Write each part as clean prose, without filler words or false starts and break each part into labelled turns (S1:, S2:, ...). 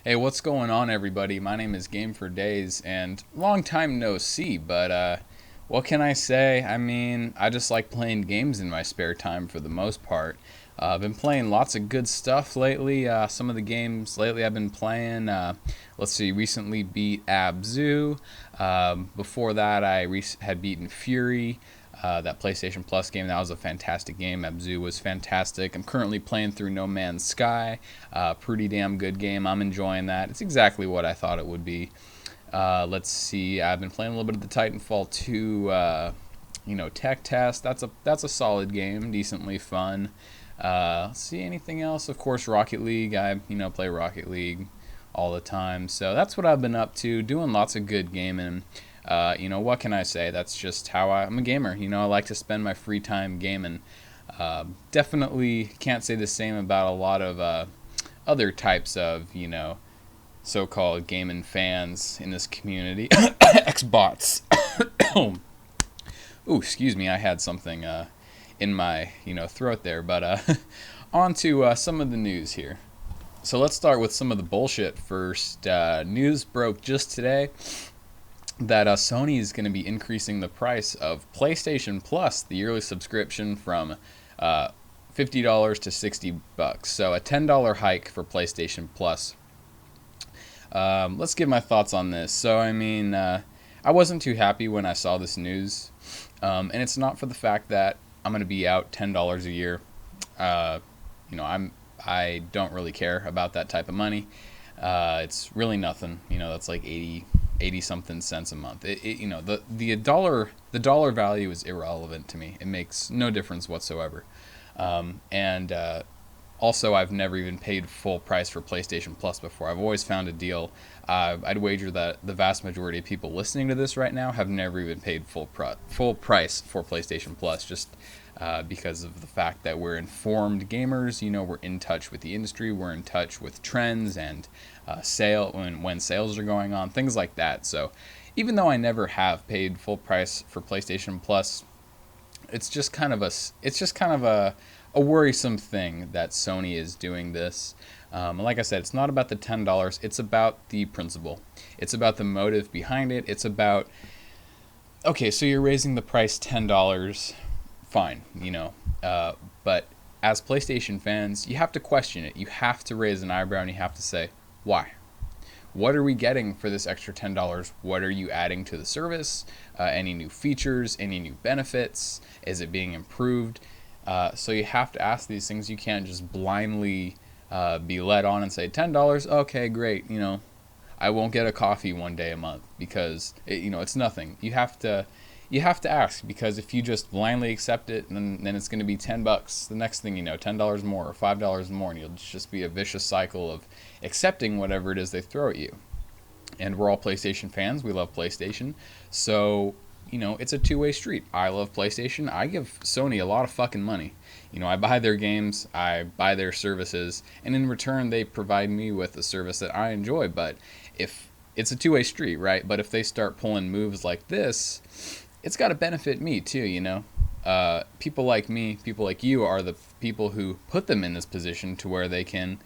S1: Hey, what's going on, everybody? My name is Game for Days, and long time no see. But what can I say? I mean, I just like playing games in my spare time for the most part. I've been playing lots of good stuff lately. Some of the games lately I've been playing. Let's see, recently beat Abzu. Before that, had beaten Fury. That PlayStation Plus game, that was a fantastic game. Abzu was fantastic. I'm currently playing through No Man's Sky. Pretty damn good game. I'm enjoying that. It's exactly what I thought it would be. Let's see. I've been playing a little bit of the Titanfall 2, tech test. That's a solid game, decently fun. Let's see anything else. Of course, Rocket League. I play Rocket League all the time. So that's what I've been up to, doing lots of good gaming. What can I say? That's just how I'm a gamer. I like to spend my free time gaming. Definitely can't say the same about a lot of other types of, so-called gaming fans in this community. Xbots. Ooh, excuse me. I had something in my, throat there. But on to some of the news here. So let's start with some of the bullshit first. News broke just today that Sony is going to be increasing the price of PlayStation Plus, the yearly subscription, from $50 to $60. So a $10 hike for PlayStation Plus. Let's give my thoughts on this. So I wasn't too happy when I saw this news, and it's not for the fact that I'm going to be out $10 a year. I don't really care about that type of money. It's really nothing. That's like 80 something cents a month. The dollar value is irrelevant to me. It makes no difference whatsoever. And Also, I've never even paid full price for PlayStation Plus before. I've always found a deal. I'd wager that the vast majority of people listening to this right now have never even paid full price for PlayStation Plus, just because of the fact that we're informed gamers. We're in touch with the industry. We're in touch with trends and when sales are going on, things like that. So even though I never have paid full price for PlayStation Plus, it's just kind of a worrisome thing that Sony is doing this. Like I said, it's not about the $10. It's about the principle. It's about the motive behind it. It's about, okay, so you're raising the price $10. Fine, but as PlayStation fans, you have to question it. You have to raise an eyebrow and you have to say, why? What are we getting for this extra $10? What are you adding to the service? Any new features? Any new benefits? Is it being improved? So you have to ask these things. You can't just blindly be led on and say $10. Okay, great. I won't get a coffee one day a month because it's nothing. You have to ask, because if you just blindly accept it, then it's going to be $10. The next thing you know, $10 more or $5 more, and you'll just be a vicious cycle of accepting whatever it is they throw at you. And we're all PlayStation fans. We love PlayStation. So, it's a two-way street. I love PlayStation. I give Sony a lot of fucking money. I buy their games, I buy their services, and in return they provide me with a service that I enjoy. But if it's a two-way street, right? But if they start pulling moves like this, it's got to benefit me too. People like me, people like you are the people who put them in this position to where they can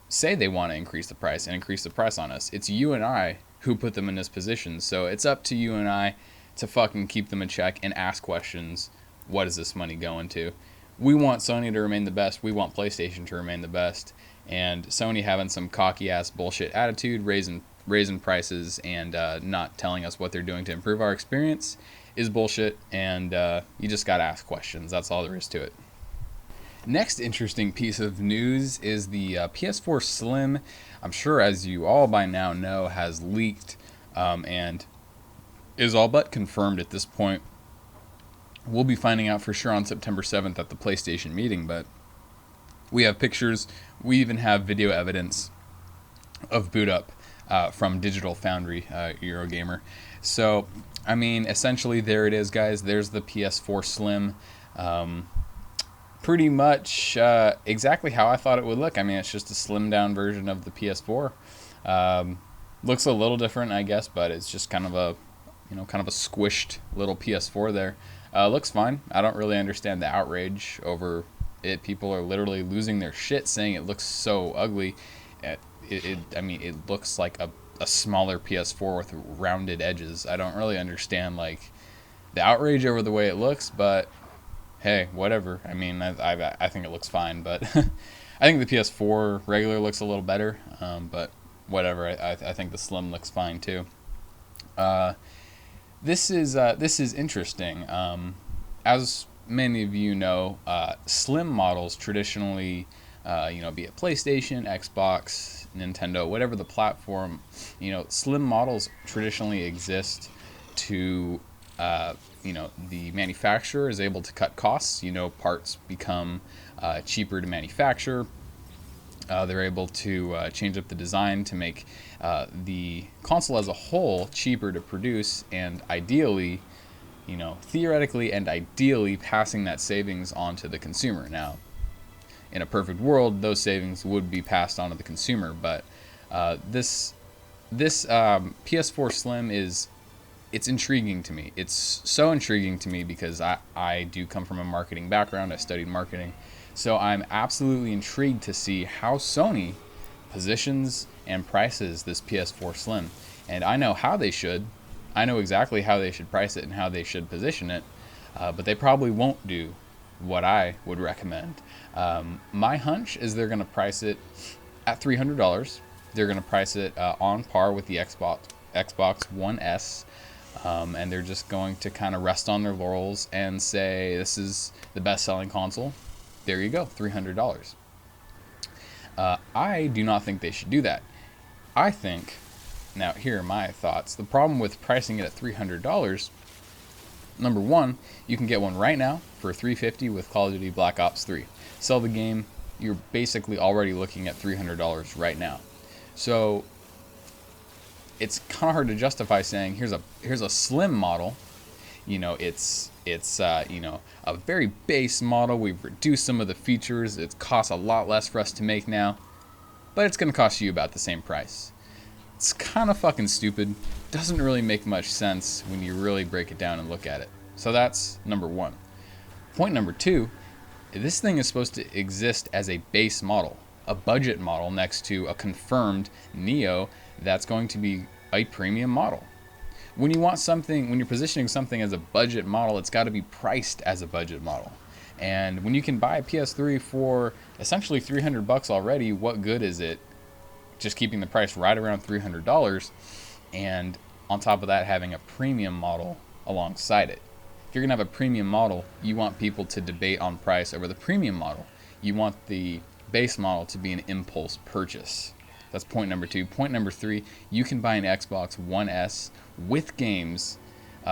S1: say they want to increase the price and increase the price on us. It's you and I who put them in this position. So it's up to you and I to fucking keep them in check and ask questions. What is this money going to? We want Sony to remain the best. We want PlayStation to remain the best. And Sony having some cocky ass bullshit attitude, raising prices and not telling us what they're doing to improve our experience is bullshit. And you just gotta ask questions. That's all there is to it. Next interesting piece of news is the PS4 Slim. I'm sure, as you all by now know, has leaked and is all but confirmed at this point. We'll be finding out for sure on September 7th at the PlayStation meeting, but we have pictures. We even have video evidence of boot up from Digital Foundry, Eurogamer. So, essentially there it is, guys. There's the PS4 Slim. Pretty much exactly how I thought it would look. It's just a slimmed down version of the PS4. Looks a little different, I guess, but it's just kind of a squished little PS4 there. Looks fine. I don't really understand the outrage over it. People are literally losing their shit saying it looks so ugly. I mean, it looks like a smaller PS4 with rounded edges. I don't really understand like the outrage over the way it looks, but hey, whatever. I mean, I think it looks fine, but I think the PS4 regular looks a little better. But whatever. I think the Slim looks fine too. This is interesting. As many of you know, Slim models traditionally, be it PlayStation, Xbox, Nintendo, whatever the platform, Slim models traditionally exist to, the manufacturer is able to cut costs. Parts become cheaper to manufacture. They're able to change up the design to make the console as a whole cheaper to produce, and ideally, theoretically and ideally, passing that savings on to the consumer. Now, in a perfect world, those savings would be passed on to the consumer, but this PS4 Slim it's intriguing to me. It's so intriguing to me because I do come from a marketing background. I studied marketing. So I'm absolutely intrigued to see how Sony positions and prices this PS4 Slim. And I know how they should. I know exactly how they should price it and how they should position it. But they probably won't do what I would recommend. My hunch is they're going to price it at $300. They're going to price it on par with the Xbox One S. And they're just going to kind of rest on their laurels and say, this is the best-selling console. There you go, $300. I do not think they should do that. I think, now here are my thoughts. The problem with pricing it at $300, number one, you can get one right now for $350 with Call of Duty Black Ops 3. Sell the game, you're basically already looking at $300 right now. So it's kind of hard to justify saying here's a slim model. It's a very base model. We've reduced some of the features. It costs a lot less for us to make now, but it's going to cost you about the same price. It's kind of fucking stupid. Doesn't really make much sense when you really break it down and look at it. So that's number one. Point number two, this thing is supposed to exist as a base model, a budget model next to a confirmed Neo that's going to be a premium model. When you're positioning something as a budget model, it's got to be priced as a budget model. And when you can buy a PS3 for essentially $300 already, what good is it just keeping the price right around $300 and on top of that having a premium model alongside it? If you're going to have a premium model, you want people to debate on price over the premium model. You want the base model to be an impulse purchase. That's point number two. Point number three, you can buy an Xbox One S with games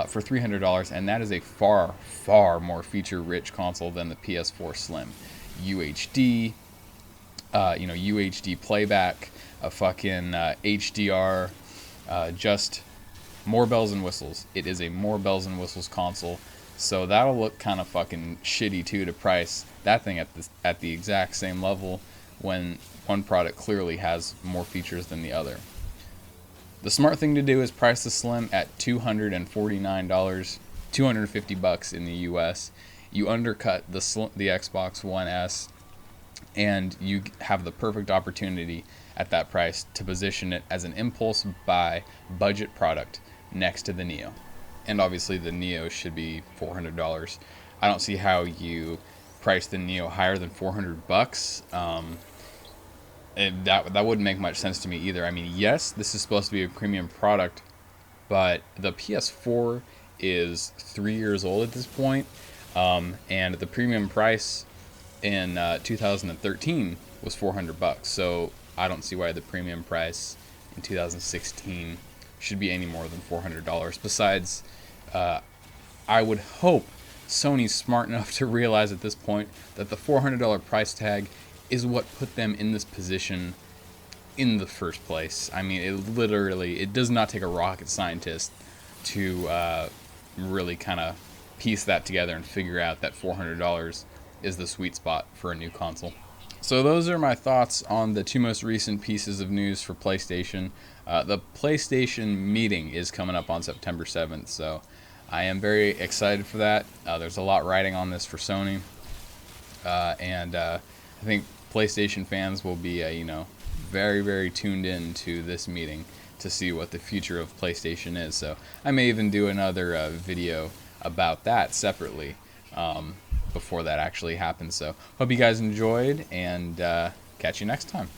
S1: for $300, and that is a far, far more feature-rich console than the PS4 Slim. UHD, UHD playback, a fucking HDR, just more bells and whistles. It is a more bells and whistles console, so that'll look kind of fucking shitty too to price that thing at the exact same level when one product clearly has more features than the other. The smart thing to do is price the Slim at $249, $250 in the US. You undercut the Xbox One S, and you have the perfect opportunity at that price to position it as an impulse buy budget product next to the Neo. And obviously the Neo should be $400. I don't see how you price the Neo higher than $400. That wouldn't make much sense to me either. I mean, yes, this is supposed to be a premium product, but the PS4 is 3 years old at this point, and the premium price in 2013 was $400. So I don't see why the premium price in 2016 should be any more than $400. Besides, I would hope Sony's smart enough to realize at this point that the $400 price tag is what put them in this position in the first place. I mean, it does not take a rocket scientist to really kind of piece that together and figure out that $400 is the sweet spot for a new console. So those are my thoughts on the two most recent pieces of news for PlayStation. The PlayStation meeting is coming up on September 7th, so I am very excited for that. There's a lot riding on this for Sony, and I think PlayStation fans will be, very, very tuned in to this meeting to see what the future of PlayStation is. So I may even do another video about that separately before that actually happens. So hope you guys enjoyed, and catch you next time.